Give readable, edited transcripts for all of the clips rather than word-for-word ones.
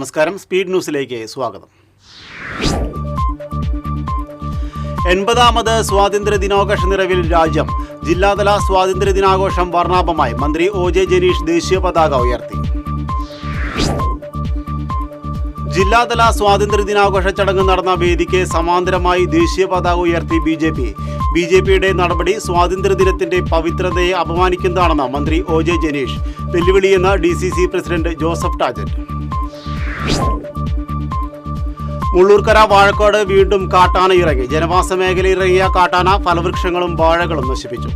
നമസ്കാരം, സ്പീഡ് ന്യൂസിലേക്ക് സ്വാഗതം. 80ാമത് സ്വാതന്ത്ര്യ ദിനാഘോഷ നിറവിൽ രാജ്യം. ജില്ലാതല സ്വാതന്ത്ര്യ ദിനാഘോഷം വർണ്ണാഭമായി. മന്ത്രി OJ ജനീഷ് ദേശീയ പതാക ഉയർത്തി. ജില്ലാതല സ്വാതന്ത്ര്യ ദിനാഘോഷ ചടങ്ങ് നടന്ന വേദിക്ക് സമാന്തരമായി ദേശീയ പതാക ഉയർത്തി ബി.ജെ.പിയുടെ നടപടി സ്വാതന്ത്ര്യദിനത്തിന്റെ പവിത്രതയെ അപമാനിക്കുന്നതാണെന്ന് മന്ത്രി OJ ജനീഷ് വെല്ലുവിളിയെന്ന് DCC president Joseph ടാജറ്റ്. Mullurkara Vazhakkad വീണ്ടും കാട്ടാന ഇറങ്ങി. ജനവാസ മേഖലയിൽ ഇറങ്ങിയ കാട്ടാന ഫലവൃക്ഷങ്ങളും വാഴകളും നശിപ്പിച്ചു.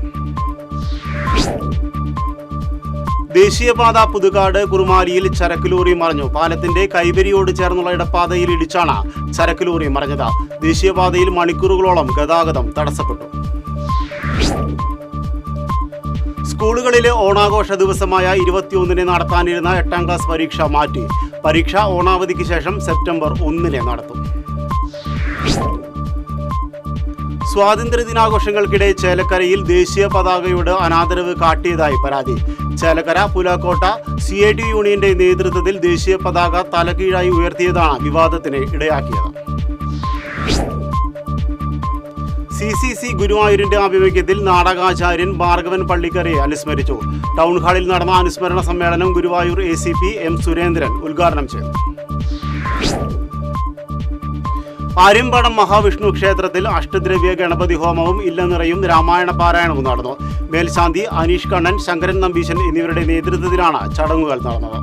ദേശീയപാത പുതുക്കാട് കുറുമാലിയിൽ ചരക്ക് ലോറി മറിഞ്ഞു. പാലത്തിന്റെ കൈവരിയോട് ചേർന്നുള്ള ഇടപ്പാതയിൽ ഇടിച്ചാണ് ചരക്ക് ലോറി മറിഞ്ഞത്. ദേശീയപാതയിൽ മണിക്കൂറുകളോളം ഗതാഗതം തടസ്സപ്പെട്ടു. സ്കൂളുകളിലെ ഓണാഘോഷ ദിവസമായ 21-ന് നടത്താനിരുന്ന 8ാം ക്ലാസ് പരീക്ഷ മാറ്റി. പരീക്ഷ ഓണാവധിക്ക് ശേഷം സെപ്റ്റംബർ 1-ന് നടത്തും. സ്വാതന്ത്ര്യ ദിനാഘോഷങ്ങൾക്കിടെ ചേലക്കരയിൽ ദേശീയ പതാകയോട് അനാദരവ് കാട്ടിയതായി പരാതി. ചേലക്കര പുലാക്കോട്ട CIT യൂണിയന്റെ നേതൃത്വത്തിൽ ദേശീയ പതാക തലകീഴായി ഉയർത്തിയതാണ് വിവാദത്തിന് ഇടയാക്കിയത്. CCC ഗുരുവായൂരിന്റെ ആഭിമുഖ്യത്തിൽ നാടകാചാര്യൻ ഭാർഗവൻ പള്ളിക്കരയെ അനുസ്മരിച്ചു. ടൗൺ ഹാളിൽ നടന്ന അനുസ്മരണ സമ്മേളനം ഗുരുവായൂർ ACP M സുരേന്ദ്രൻ ഉദ്ഘാടനം ചെയ്തു. ആര്യമ്പാടം മഹാവിഷ്ണു ക്ഷേത്രത്തിൽ അഷ്ടദ്രവ്യ ഗണപതി ഹോമവും ഇല്ലനിറയും രാമായണ പാരായണവും നടന്നു. മേൽശാന്തി അനീഷ് കണ്ണൻ, ശങ്കരൻ നമ്പീശൻ എന്നിവരുടെ നേതൃത്വത്തിലാണ് ചടങ്ങുകൾ നടന്നത്.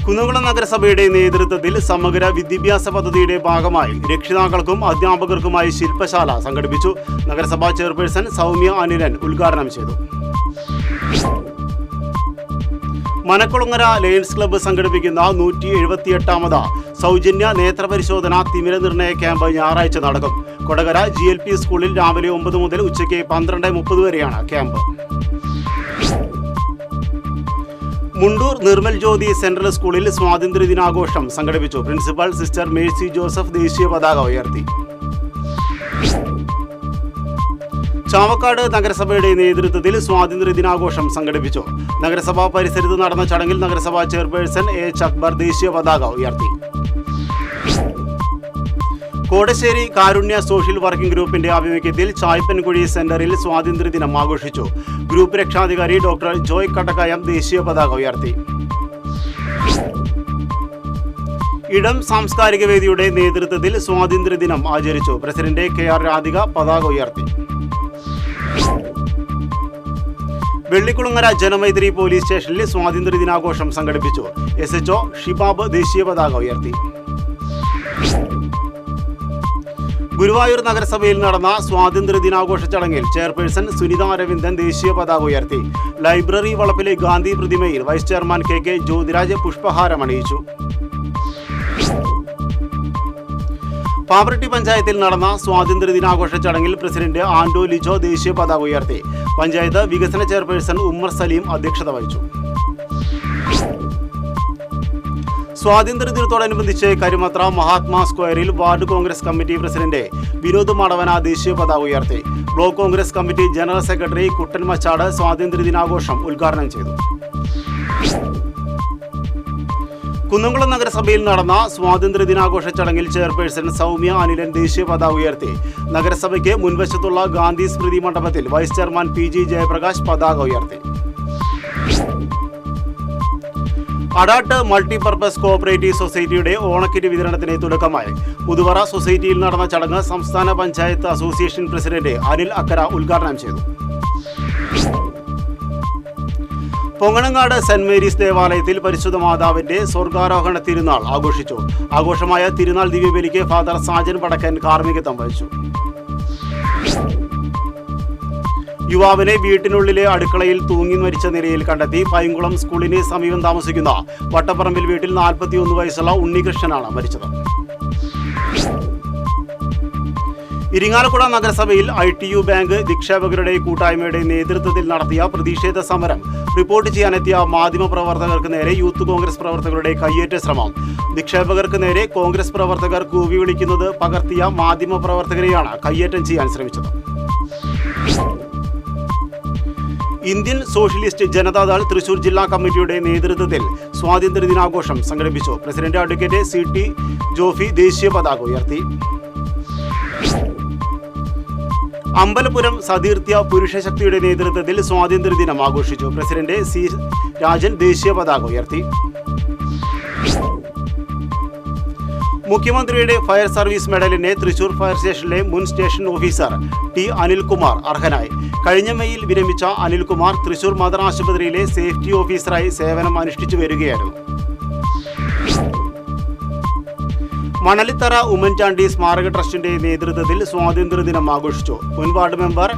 കുന്നംകുളം നഗരസഭയുടെ നേതൃത്വത്തിൽ സമഗ്ര വിദ്യാഭ്യാസ പദ്ധതിയുടെ ഭാഗമായി രക്ഷിതാക്കൾക്കും അധ്യാപകർക്കുമായി ശില്പശാല സംഘടിപ്പിച്ചു. നഗരസഭാ ചെയർപേഴ്സൺ സൗമ്യ അനിലൻ ഉദ്ഘാടനം ചെയ്തു. മനക്കുളങ്ങര ലയൺസ് ക്ലബ്ബ് സംഘടിപ്പിക്കുന്ന 178ാമത് സൗജന്യ നേത്രപരിശോധന തിമിര നിർണയ ക്യാമ്പ് ഞായറാഴ്ച നടക്കും. കൊടകര GLP സ്കൂളിൽ രാവിലെ 9 മുതൽ ഉച്ചയ്ക്ക് 12:30 വരെയാണ് ക്യാമ്പ്. മുണ്ടൂർ നിർമ്മൽ ജ്യോതി സെൻട്രൽ സ്കൂളിൽ സ്വാതന്ത്ര്യ ദിനാഘോഷം സംഘടിപ്പിച്ചു. പ്രിൻസിപ്പൽ സിസ്റ്റർ മേഴ്സി ജോസഫ് ദേശീയ പതാക ഉയർത്തി. ചാവക്കാട് നഗരസഭയുടെ നേതൃത്വത്തിൽ സ്വാതന്ത്ര്യ ദിനാഘോഷം സംഘടിപ്പിച്ചു. നഗരസഭാ പരിസരത്ത് നടന്ന ചടങ്ങിൽ നഗരസഭാ ചെയർപേഴ്സൺ H അക്ബർ ദേശീയ പതാക ഉയർത്തി. കോടശ്ശേരി കാരുണ്യ സോഷ്യൽ വർക്കിംഗ് ഗ്രൂപ്പിന്റെ ആഭിമുഖ്യത്തിൽ ചായ്പൻകുഴി സെന്ററിൽ സ്വാതന്ത്ര്യദിനം ആഘോഷിച്ചു. ഗ്രൂപ്പ് രക്ഷാധികാരി ഡോക്ടർ ജോയ് കട്ടക്കയം ദേശീയ പതാക ഉയർത്തി. ഇടം സാംസ്കാരിക വേദിയുടെ നേതൃത്വത്തിൽ സ്വാതന്ത്ര്യദിനം ആചരിച്ചു. പ്രസിഡന്റ് KR രാധിക പതാക ഉയർത്തി. വെള്ളിക്കുളങ്ങര ജനമൈത്രി പോലീസ് സ്റ്റേഷനിൽ സ്വാതന്ത്ര്യ ദിനാഘോഷം സംഘടിപ്പിച്ചു. SHO ഷിബാബ് ദേശീയ പതാക ഉയർത്തി. ഗുരുവായൂർ നഗരസഭയിൽ നടന്ന സ്വാതന്ത്ര്യ ദിനാഘോഷ ചടങ്ങിൽ ചെയർപേഴ്സൺ സുനിത അരവിന്ദൻ ദേശീയ പതാക ഉയർത്തി. ലൈബ്രറി വളപ്പിലെ ഗാന്ധി പ്രതിമയിൽ വൈസ് ചെയർമാൻ KK ജ്യോതിരാജ് പുഷ്പഹാരം അണിയിച്ചു. പാവറട്ടി പഞ്ചായത്തിൽ നടന്ന സ്വാതന്ത്ര്യ ദിനാഘോഷ ചടങ്ങിൽ പ്രസിഡന്റ് ആൻഡോ ലിജോ ദേശീയ പതാക ഉയർത്തി. പഞ്ചായത്ത് വികസന ചെയർപേഴ്സൺ ഉമ്മർ സലീം അധ്യക്ഷത വഹിച്ചു. സ്വാതന്ത്ര്യദിനത്തോടനുബന്ധിച്ച് കരുമത്ര മഹാത്മാ സ്ക്വയറിൽ ward Congress committee president Vinod Madavana ദേശീയ പതാക ഉയർത്തി. Block Congress committee general secretary Kuttan Machad സ്വാതന്ത്ര്യ ദിനാഘോഷം ഉദ്ഘാടനം ചെയ്തു. കുന്നംകുളം നഗരസഭയിൽ നടന്ന സ്വാതന്ത്ര്യ ദിനാഘോഷ ചടങ്ങിൽ ചെയർപേഴ്സൺ സൗമ്യ അനിലൻ ദേശീയ പതാക ഉയർത്തി. നഗരസഭയ്ക്ക് മുൻവശത്തുള്ള ഗാന്ധി സ്മൃതി മണ്ഡപത്തിൽ വൈസ് ചെയർമാൻ PG ജയപ്രകാശ് പതാക ഉയർത്തി. അടാട്ട് മൾട്ടിപർപ്പസ് കോഓപ്പറേറ്റീവ് സൊസൈറ്റിയുടെ ഓണക്കിറ്റ് വിതരണത്തിന് തുടക്കമായി. മുതുവറ സൊസൈറ്റിയിൽ നടന്ന ചടങ്ങ് സംസ്ഥാന പഞ്ചായത്ത് അസോസിയേഷൻ പ്രസിഡന്റ് അനിൽ അക്കര ഉദ്ഘാടനം ചെയ്തു. പൊങ്ങണങ്ങാട് സെന്റ് മേരീസ് ദേവാലയത്തിൽ പരിശുദ്ധ മാതാവിന്റെ സ്വർഗാരോഹണ തിരുനാൾ ആഘോഷിച്ചു. ആഘോഷമായ തിരുനാൾ ദിവ്യബലിക്ക് ഫാദർ സാജൻ വടക്കൻ കാർമ്മികത്വം വഹിച്ചു. യുവാവിനെ വീട്ടിനുള്ളിലെ അടുക്കളയിൽ തൂങ്ങി മരിച്ച നിലയിൽ കണ്ടെത്തി. പൈങ്കുളം സ്കൂളിന് സമീപം താമസിക്കുന്ന വട്ടപ്പറമ്പിൽ വീട്ടിൽ 41 വയസ്സുള്ള ഉണ്ണികൃഷ്ണനാണ് മരിച്ചത്. ഇരിങ്ങാലക്കുട നഗരസഭയിൽ ITU ബാങ്ക് നിക്ഷേപകരുടെ കൂട്ടായ്മയുടെ നേതൃത്വത്തിൽ നടത്തിയ പ്രതിഷേധ സമരം റിപ്പോർട്ട് ചെയ്യാനെത്തിയ മാധ്യമപ്രവർത്തകർക്ക് നേരെ യൂത്ത് കോൺഗ്രസ് പ്രവർത്തകരുടെ കയ്യേറ്റ ശ്രമം. നിക്ഷേപകർക്ക് നേരെ കോൺഗ്രസ് പ്രവർത്തകർ കൂവി വിളിക്കുന്നത് പകർത്തിയ മാധ്യമപ്രവർത്തകരെയാണ് കയ്യേറ്റം ചെയ്യാൻ ശ്രമിച്ചത്. ഇന്ത്യൻ സോഷ്യലിസ്റ്റ് ജനതാദൾ തൃശൂർ ജില്ലാ കമ്മിറ്റിയുടെ നേതൃത്വത്തിൽ സ്വാതന്ത്ര്യദിനാഘോഷം സംഘടിപ്പിച്ചു. പ്രസിഡന്റ് അഡ്വക്കേറ്റ് CT ജോഫി ദേശീയ പതാക ഉയർത്തി. അമ്പലപുരം സതീർത്ഥ്യ പുരുഷശക്തിയുടെ നേതൃത്വത്തിൽ സ്വാതന്ത്ര്യദിനം ആഘോഷിച്ചു. പ്രസിഡന്റ് C രാജൻ ദേശീയ പതാക ഉയർത്തി. മുഖ്യമന്ത്രിയുടെ ഫയർ സർവീസ് മെഡലിന് തൃശൂർ ഫയർ സ്റ്റേഷനിലെ മുൻ സ്റ്റേഷൻ ഓഫീസർ T അനിൽകുമാർ അർഹനായി. കഴിഞ്ഞ മെയ്യിൽ വിരമിച്ച അനിൽകുമാർ തൃശൂർ മദർ ആശുപത്രിയിലെ സേഫ്റ്റി ഓഫീസറായി സേവനം അനുഷ്ഠിച്ചു വരികയായിരുന്നു. മണലിത്തറ ഉമ്മൻചാണ്ടി സ്മാരക ട്രസ്റ്റിന്റെ നേതൃത്വത്തിൽ സ്വാതന്ത്ര്യദിനം ആഘോഷിച്ചു. മുൻ വാർഡ് മെമ്പർ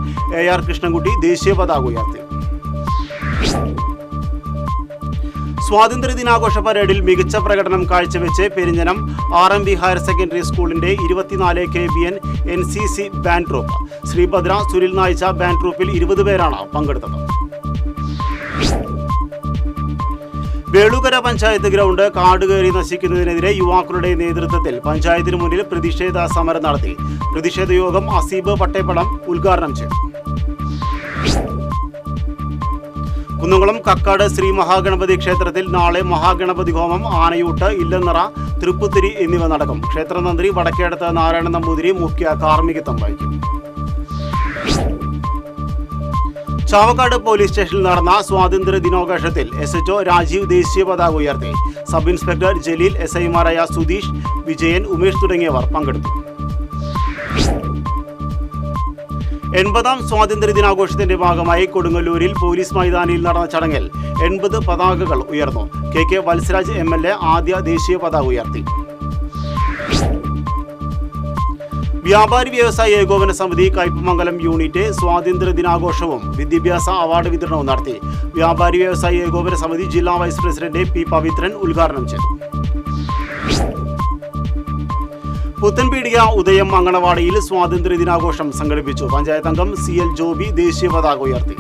AR കൃഷ്ണൻകുട്ടി ദേശീയ പതാക ഉയർത്തി. സ്വാതന്ത്ര്യദിനാഘോഷ പരേഡിൽ മികച്ച പ്രകടനം കാഴ്ചവെച്ച് പെരിഞ്ഞനം RMB ഹയർ സെക്കൻഡറി സ്കൂളിന്റെ 24 KBN NCC band troupe Sreebhadra Sunil നായിച്ച ബാൻഡ് ട്രൂപ്പിൽ 20 പേരാണ് പങ്കെടുത്തത്. വേളൂക്കര പഞ്ചായത്ത് ഗ്രൗണ്ട് കാട് കയറി നശിക്കുന്നതിനെതിരെ യുവാക്കളുടെ നേതൃത്വത്തിൽ പഞ്ചായത്തിന് മുന്നിൽ പ്രതിഷേധ സമരം നടത്തി. പ്രതിഷേധ യോഗം അസീബ് പട്ടേപ്പടം ഉദ്ഘാടനം ചെയ്തു. കുന്നംകുളം കക്കാട് ശ്രീ മഹാഗണപതി ക്ഷേത്രത്തിൽ നാളെ മഹാഗണപതി ഹോമം, ആനയൂട്ട്, ഇല്ലനിറ, തൃപ്പുത്തിരി എന്നിവ നടക്കും. ക്ഷേത്രതന്ത്രി വടക്കേടത്ത് നാരായണ നമ്പൂതിരി മുഖ്യ കാർമ്മികത്വം വഹിക്കും. ചാവക്കാട് പോലീസ് സ്റ്റേഷനിൽ നടന്ന സ്വാതന്ത്ര്യ ദിനാഘോഷത്തിൽ SHO രാജീവ് ദേശീയ പതാക ഉയർത്തി. സബ് ഇൻസ്പെക്ടർ ജലീൽ, SIമാരായ സുധീഷ്, വിജയൻ, ഉമേഷ് തുടങ്ങിയവർ പങ്കെടുത്തു. 80ാം സ്വാതന്ത്ര്യ ദിനാഘോഷത്തിന്റെ ഭാഗമായി കൊടുങ്ങല്ലൂരിൽ പോലീസ് മൈതാനിയിൽ നടന്ന ചടങ്ങിൽ 80 പതാകകൾ ഉയർന്നു. KK വത്സരാജ് MLA ആദ്യ ദേശീയ പതാക ഉയർത്തി. വ്യാപാരി വ്യവസായ ഏകോപന സമിതി കയ്പമംഗലം യൂണിറ്റ് സ്വാതന്ത്ര്യ ദിനാഘോഷവും വിദ്യാഭ്യാസ അവാർഡ് വിതരണവും നടത്തി. വ്യാപാരി വ്യവസായ ഏകോപന സമിതി ജില്ലാ വൈസ് പ്രസിഡന്റ് P പവിത്രൻ ഉദ്ഘാടനം ചെയ്തു. പുത്തൻപീടിക ഉദയം അങ്കണവാടിയിൽ സ്വാതന്ത്ര്യ ദിനാഘോഷം സംഘടിപ്പിച്ചു. പഞ്ചായത്ത് അംഗം CL ജോബി ദേശീയ പതാക ഉയർത്തി.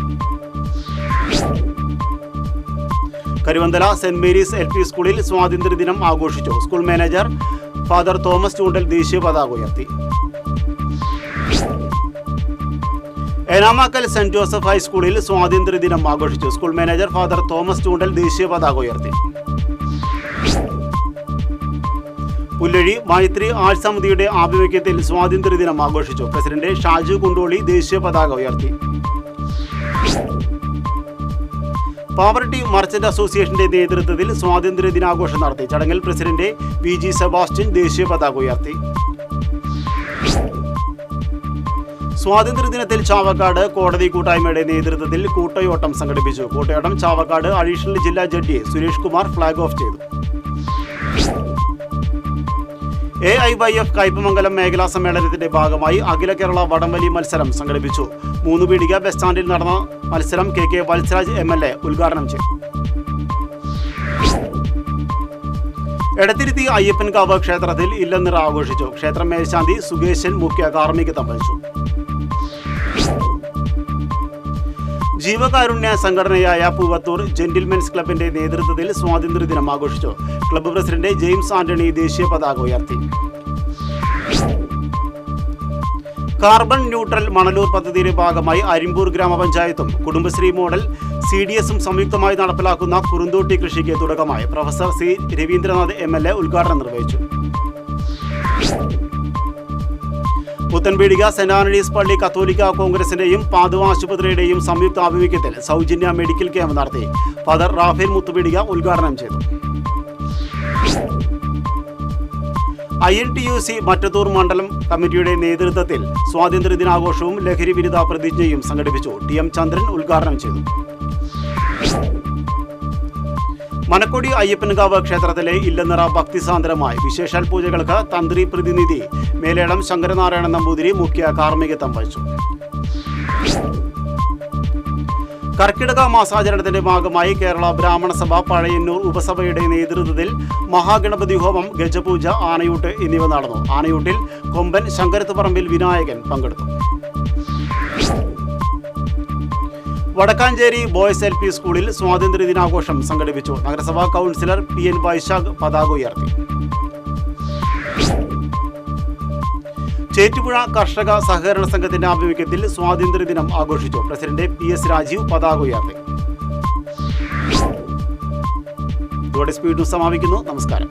കരുവന്തല സെന്റ് മേരീസ് LP സ്കൂളിൽ സ്വാതന്ത്ര്യ ദിനം ആഘോഷിച്ചു. സ്കൂൾ മാനേജർ ഫാദർ തോമസ് ചൂണ്ടൽ ദേശീയ പതാക ഉയർത്തി. ഏനാമാക്കൽ സെന്റ് ജോസഫ് ഹൈസ്കൂളിൽ സ്വാതന്ത്ര്യ ദിനം ആഘോഷിച്ചു. സ്കൂൾ മാനേജർ ഫാദർ തോമസ് ചൂണ്ടൽ ദേശീയ പതാക ഉയർത്തി. പുല്ലഴി മൈത്രി ആർട്സ് സമിതിയുടെ ആഭിമുഖ്യത്തിൽ സ്വാതന്ത്ര്യ ദിനം ആഘോഷിച്ചു. പ്രസിഡന്റ് ഷാജു കുണ്ടോളി ദേശീയ പതാക ഉയർത്തി. പാവർട്ടി മർച്ചന്റ് അസോസിയേഷന്റെ നേതൃത്വത്തിൽ സ്വാതന്ത്ര്യ ദിനാഘോഷം നടത്തി. ചടങ്ങിൽ പ്രസിഡന്റ് PG സെബാസ്റ്റ്യൻ ദേശീയ പതാക ഉയർത്തി. സ്വാതന്ത്ര്യ ദിനത്തിൽ ചാവക്കാട് കോടതി കൂട്ടായ്മയുടെ നേതൃത്വത്തിൽ കൂട്ടയോട്ടം സംഘടിപ്പിച്ചു. കൂട്ടയോട്ടം ചാവക്കാട് അഡീഷണൽ ജില്ലാ judge Suresh Kumar flag off ചെയ്തു. AIYF കയ്പമംഗലം മേഖലാ സമ്മേളനത്തിന്റെ ഭാഗമായി അഖില കേരള വടംവലി മത്സരം സംഘടിപ്പിച്ചു. 3 പീടിക ബസ് സ്റ്റാൻഡിൽ നടന്ന മത്സരം KK വത്സരാജ് MLA ഉദ്ഘാടനം ചെയ്തു. എടത്തിരുത്തി അയ്യപ്പൻകാവ് ക്ഷേത്രത്തിൽ ഇല്ലനിറ ആഘോഷിച്ചു. ക്ഷേത്രം മേൽശാന്തി സുകേശൻ മുഖ്യ കാർമ്മികത്വം വഹിച്ചു. ജീവകാരുണ്യ സംഘടനയായ പൂവത്തൂർ ജെന്റിൽമെൻസ് ക്ലബിന്റെ നേതൃത്വത്തിൽ സ്വാതന്ത്ര്യ ദിനം ആഘോഷിച്ചു. ക്ലബ്ബ് പ്രസിഡന്റ് ജെയിംസ് ആന്റണി ദേശീയ പതാക ഉയർത്തി. കാർബൺ ന്യൂട്രൽ മണലൂർ പദ്ധതിയുടെ ഭാഗമായി അരിമ്പൂർ ഗ്രാമപഞ്ചായത്തും കുടുംബശ്രീ മോഡൽ CDSും സംയുക്തമായി നടപ്പിലാക്കുന്ന കുറുന്തോട്ടി കൃഷിക്ക് തുടക്കമായി. പ്രൊഫസർ C രവീന്ദ്രനാഥ് MLA ഉദ്ഘാടനം നിർവഹിച്ചു. പുത്തൻപീടിക സെന്റ് ആന്റണീസ് പള്ളി കത്തോലിക്ക കോൺഗ്രസിന്റെയും പാതുവ ആശുപത്രിയുടെയും സംയുക്ത ആഭിമുഖ്യത്തിൽ സൗജന്യ മെഡിക്കൽ ക്യാമ്പ് നടത്തി. ഫാദർ റാഫേൽ മുത്തുപീടിക ഉദ്ഘാടനം ചെയ്തു. INTUC മറ്റത്തൂർ മണ്ഡലം കമ്മിറ്റിയുടെ നേതൃത്വത്തിൽ സ്വാതന്ത്ര്യ ദിനാഘോഷവും ലഹരി വിരുദ്ധ പ്രതിജ്ഞയും സംഘടിപ്പിച്ചു. TM ചന്ദ്രൻ ഉദ്ഘാടനം ചെയ്തു. മനക്കൊടി അയ്യപ്പൻകാവ് ക്ഷേത്രത്തിലെ ഇല്ലനിറ ഭക്തിസാന്ദ്രമായി. വിശേഷാൽ പൂജകൾക്ക് തന്ത്രി പ്രതിനിധി മേലേടം ശങ്കരനാരായണ നമ്പൂതിരി മുഖ്യ കാർമ്മികത്വം വഹിച്ചു. കർക്കിടക മാസാചരണത്തിന്റെ ഭാഗമായി കേരള ബ്രാഹ്മണ സഭ പഴയന്നൂർ ഉപസഭയുടെ നേതൃത്വത്തിൽ മഹാഗണപതി ഹോമം, ഗജപൂജ, ആനയൂട്ട് എന്നിവ നടന്നു. ആനയൂട്ടിൽ കൊമ്പൻ ശങ്കരത്തുപറമ്പിൽ വിനായകൻ പങ്കെടുത്തു. വടക്കാഞ്ചേരി ബോയ്സ് LP സ്കൂളിൽ സ്വാതന്ത്ര്യ ദിനാഘോഷം സംഘടിപ്പിച്ചു. നഗരസഭാ കൗൺസിലർ PN വൈശാഖ് പതാക ഉയർത്തി. ചേറ്റുപുഴ കർഷക സഹകരണ സംഘത്തിന്റെ ആഭിമുഖ്യത്തിൽ സ്വാതന്ത്ര്യദിനം ആഘോഷിച്ചു. പ്രസിഡന്റ് PS രാജീവ് പതാക ഉയർത്തി. ഇതോടെ സ്പീഡ് ന്യൂസ് സമാപിക്കുന്നു. നമസ്കാരം.